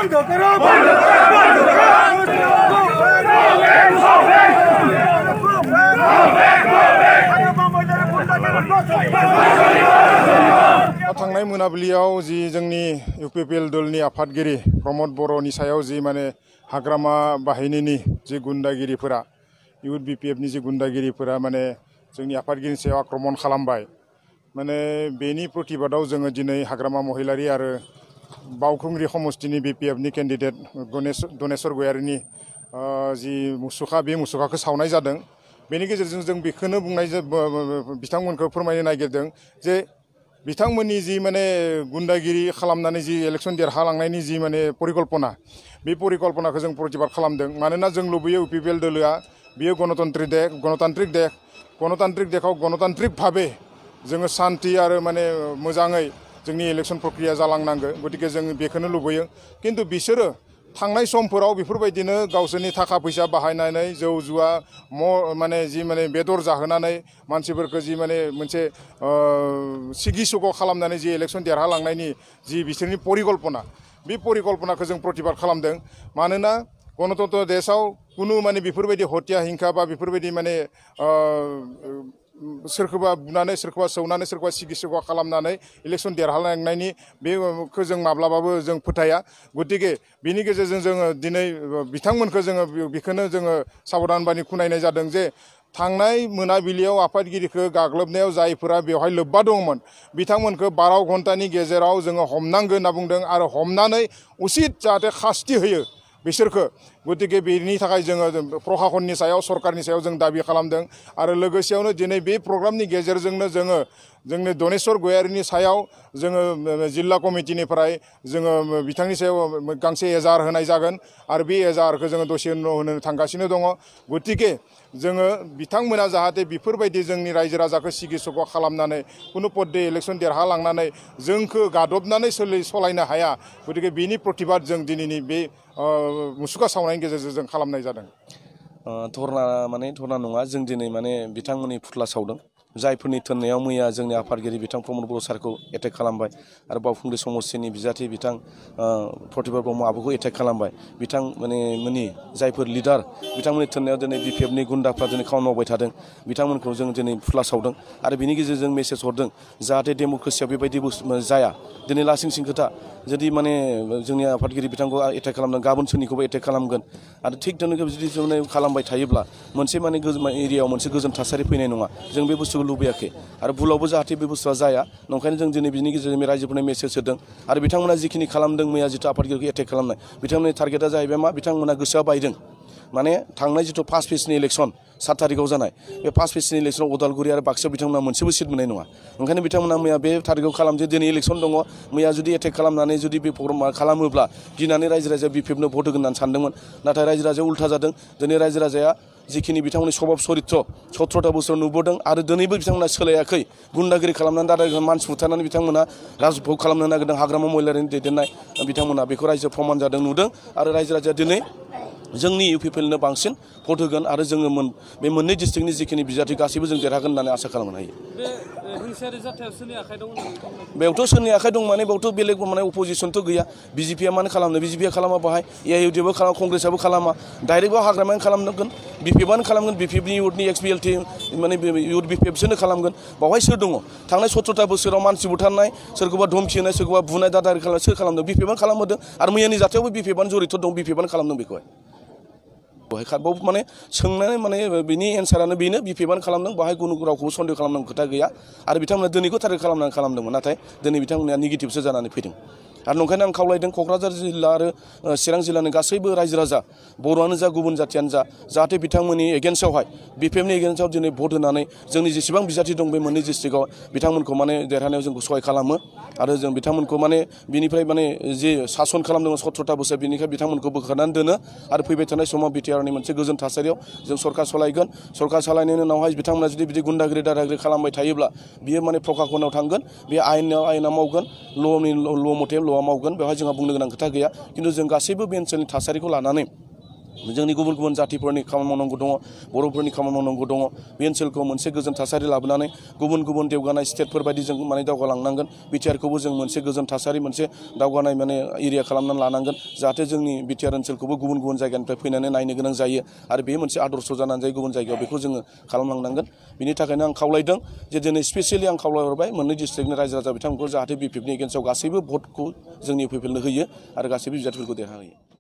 थांनाय मोनाबिलियाव जि जोंनि इउपिपिएल दलनि आफादगिरि प्रमद बर'नि सायाव जि माने हाग्रामा बाहिनीनि जि गुन्दागिरिफोरा इउथ बिपिएफनि जि गुन्दागिरिफोरा माने जोंनि आफादगिरिनि सायाव आक्रमण खालामबाय माने बेनि प्रतिबादाव जोङो दिनै हाग्रामा महिलारि आरो बावखुंग्रि समस्तिनि बिपिएफनि केन्डिडेट दनेश्वर गयारिनि जि मुसुखा बे मुसुखाखौ सावनाय जादों। बेनि गेजेरजों जों बेखौनो बुंनाय बिथांमोनखौ फोरमायनो नागिरदों जे बिथांमोननि जि माने गुन्दागिरि खालामनानै जि इलेक्सन देरहालांनायनि जि माने परिकल्पना बे परिकल्पनाखौ जों प्रतिबाद खालामदों। मानोना जों लुबैयो इउपिपिएल दोलोआ बेयो गणतान्त्रिक देशआव गणतान्त्रिक भाबे जोङो शान्ति आरो माने मोजाङै जोंनि इलेक्सन प्रक्रिया जालांनांगौ। गतिके जों बेखौनो लुबैयो। खिन्थु बिसोरो थांनाय समफोराव बेफोरबायदिनो गावसोरनि थाखा फैसा बाहायनानै जौ जुवा माने जि माने बेदर जाहोनानै मानसिफोरखौ जि माने मोनसे सिगि सुग' खालामनानै जि इलेक्सन देरहालांनायनि जि बिसोरनि परिकल्पना बे परिकल्पनाखौ जों प्रतिबाद खालामदों। मानोना गणतन्त्र देशआव कुनु माने बेफोरबायदि हत्या हिंसा बा बेफोरबायदि माने सोरखौबा बुनानै सोरखौबा सौनानै सोरखौबा सिगि सुग' खालामनानै इलेक्सन देरहालांनायनि बेखौ जों माब्लाबाबो जों फोथाया। गतिके बिनि गेजेरजों जोङो दिनै बिथांमोनखौ जोङो बेखौनो जोङो साबधान बानि खुनायनाय जादों जे थांनाय मोनाबिलियाव आफादगिरिखौ गाग्लोबनायाव जायफोरा बेवहाय लोब्बा दंमोन बिथांमोनखौ 12 घन्टानि गेजेराव जोङो हमनांगौ होनना बुंदों आरो हमनानै उचित जाहाथे शास्ति होयो बिसोरखौ। गतिके बेनि थाखाय जोङो प्रशासननि सायाव सरकारनि सायाव जों दाबि खालामदों। आरो लोगोसेयावनो दिनै बे प्रग्रामनि गेजेरजोंनो जोङो जोंनि दनेश्वर गयारिनि सायाव जोङो जिल्ला कमिटिनिफ्राय जोङो बिथांनि सायाव गांसे एजार होनाय जागोन आरो बे एजारखौ जोङो दसे उनाव होनो थांगासिनो दङ। गतिके जोङो बिथांमोना जाहाथे बेफोरबायदि जोंनि रायजो राजाखौ सिगि सुग' खालामनानै कुनु पदे इलेक्सन देरहालांनानै जोंखौ गादबनानै सलायनो हाया। गतिके बिनि प्रतिबाद जों दिनैनि बे मुसुखा सावनायनि गेजेरजों जों खालामनाय जादों। धरना नङा, जों दिनै माने बिथांमोननि फुथ्ला सावदों। जायफोरनि थोननायाव मैया जोंनि आफादगिरि बिथां प्रमद बर' सारखौ एटेक खालामबाय आरो बावखुंग्रि समस्तिनि बिजाथि बिथां प्रतिभा ब्रह्म आब'खौ एटेक खालामबाय। बिथां मोननि जायफोर लिडार बिथांमोननि थोननायाव दिनै बिपिएफनि गुन्दाफ्रा दिनै खामानि मावबाय थादों बिथांमोनखौ जों दिनै फुथ्ला सावदों आरो बिनि गेजेरजों मेसेज हरदों जाहाथे डेम'क्रेसियाव बेबायदि जाया। दिनै लासिंसिं खोथा जुदि माने जोंनि आफादगिरि बिथांखौ एटेक खालामदों गाबोन सोरनिखौबो एटेक खालामगोन आरो थिग তেনেকৈ जुदि खालामबाय थायोब्ला मोनसे माने एरियायाव मोनसे गोजोन थासारि फैनाय नङा। जों बे बुस्थुखौ लुबैयाखै आरो भुलावबो जाहाथे बे बुस्थुआ जाया। नंखायनो जों दिनै बिनि गेजेरजों रायजोफोरनो मेसेज होदों आरो बिथांमोना जिखिनि खालामदों मैया जिथु आफादगिरिखौ एटेक खालामनाय बिथांमोननि टारगेटआ जाहैबाय मा बिथांमोना गोसोआ बायदों। माने थांनाय जिथु 5 फेजनि इलेक्सन 7 थारिखआव जानाय बे 5 फेजनि इलेक्सनाव उदालगुरि आरो बाक्सायाव बिथांमोना मोनसेबो सिट मोननाय नङा। ओंखायनो बिथांमोना मैया बे थारिखआव खालामजे दिनै इलेक्सन दङ मैया जुदि एटेक खालामनानै जुदि बे प्रग्राम खालामोब्ला गिनानै रायजो राजाया बिपिएफनो भट होगोन होननानै सानदोंमोन। नाथाय रायजो राजाया उल्था जादों। दिनै रायजो राजाया जिखिनि बिथांमोननि सभाब चरित्र 17था बोसोराव नुबोदों आरो दिनैबो बिथांमोना सोलायाखै। गुन्दागिरि खालामनानै दादा मानसि बुथारनानै बिथांमोना राजभोग खालामनो नागिरदों। हाग्रामा महिलारिनि दैदेननाय बिथांमोना बेखौ रायजो प्रमान जादों नुदों आरो रायजो राजाया दिनै जोंनि इउपिपिएलनो बांसिन भट होगोन आरो जोङो बे मोननै डिस्ट्रिक्टनि जिखिनि बिजाथि गासैबो जों देरहागोन होननानै आसा खालामनो हायो। बेयावथ' सोरनि आखाइ दं माने बेयावथ' बेलेग माने अपोजिसनथ' गैया। बिजेपिया मानो खालामनो बिजेपिया खालामा बाहाय एआइइउडिएफबो खालामा कंग्रेसआबो खालामा डाइरेक्टआव हाग्रामायानो खालामगोन बिपिएफआनो खालामगोन बिपिएफनि इउथनि एक्सबिएलटि माने इउथ बिपिएफसोनो खालामगोन। बावहाय सोर दङ थांनाय 17था बोसोराव मानसि बुथारनाय सोरखौबा धमखि होनाय सोरखौबा बुनाय दादारि खालामनाय सोर खालामदों बिपिएफआनो खालामहोदों आरो मैयानि जाथायावबो बिपिएफआनो जरित दं बिपिएफआनो खालामदों बेखौहाय। माने सोंनानै माने बिनि एन्सारानो बेनो बिपिएफआनो खालामदों। बाहाय गुबुन रावखौबो सन्देह खालामनांगौ खोथा गैया आरो बिथांमोना दिनैखौ टारगेट खालामदोंमोन नाथाय दिनै बिथांमोना नेगेटिभसो जानानै फैदों। आरो नंखायनो आं खावलायदों क'क्राझार जिल्ला आरो चिरां जिल्लानि गासैबो रायजो राजा बर'आनो जा गुबुन जाथियानो जा जाहाथे बिथांमोननि एगेन्स्टआवहाय बिपिएफनि एगेन्स्टआव दिनै भट होनानै जोंनि जेसेबां बिजाथि दं बे मोननै डिस्ट्रिक्टआव बिथांमोनखौ माने देरहानायाव जोंखौ सहाय खालामो आरो जों बिथांमोनखौ माने बिनिफ्राय माने जे सासन खालामदोंमोन 17था बोसोर बिनिखाय बिथांमोनखौ बोखारनानै दोनो आरो फैबाय थानाय समाव बिटिआरनि मोनसे गोजोन थासारियाव जों सरकार सालायगोन। सरकार सालायनायनि उनावहाय बिथांमोना जुदि बिदि गुन्दागिरि दादागिरि खालामबाय थायोब्ला बियो माने प्रशासनाव थांगोन बे आयेना मावगोन ल' मथे ल'आ मावगोन। बेवहाय जोंहा बुंनो गोनां खोथा गैया। खिन्थु जों गासैबो बे ओनसोलनि थासारिखौ लानानै जोंनि गुबुन गुबुन जातिफोरनि खामानि मावनांगौ दङ बर'फोरनि खामानि मावनांगौ दङ बे ओनसोलखौ मोनसे गोजोन थासारि लाबोनानै गुबुन गुबुन देवगानाय स्टेटफोर बायदि जों माने दावगालांनांगोन बिटिआरखौबो जों मोनसे गोजोन थासारि मोनसे दावगानाय माने एरिया खालामनानै लानांगोन जाहाथे जोंनि बिटिआर ओनसोलखौबो गुबुन गुबुन जायगानिफ्राय फैनानै नायनो गोनां जायो आरो बे मोनसे आदर्श जानानै जायो गुबुन जायगायाव बेखौ जोङो खालामलांनांगोन बिनि थाखायनो आं खावलायदों जे दिनै स्पेसियेलि आं खावलायहरबाय मोननै डिस्ट्रिक्टनि रायजो राजा बिथांमोनखौ जाहाथे बिपिएफनि एगेन्स्टआव गासैबो भटखौ जोंनि इउपिपिएलनो होयो आरो गासैबो बिजाथिफोरखौ देरहाहोयो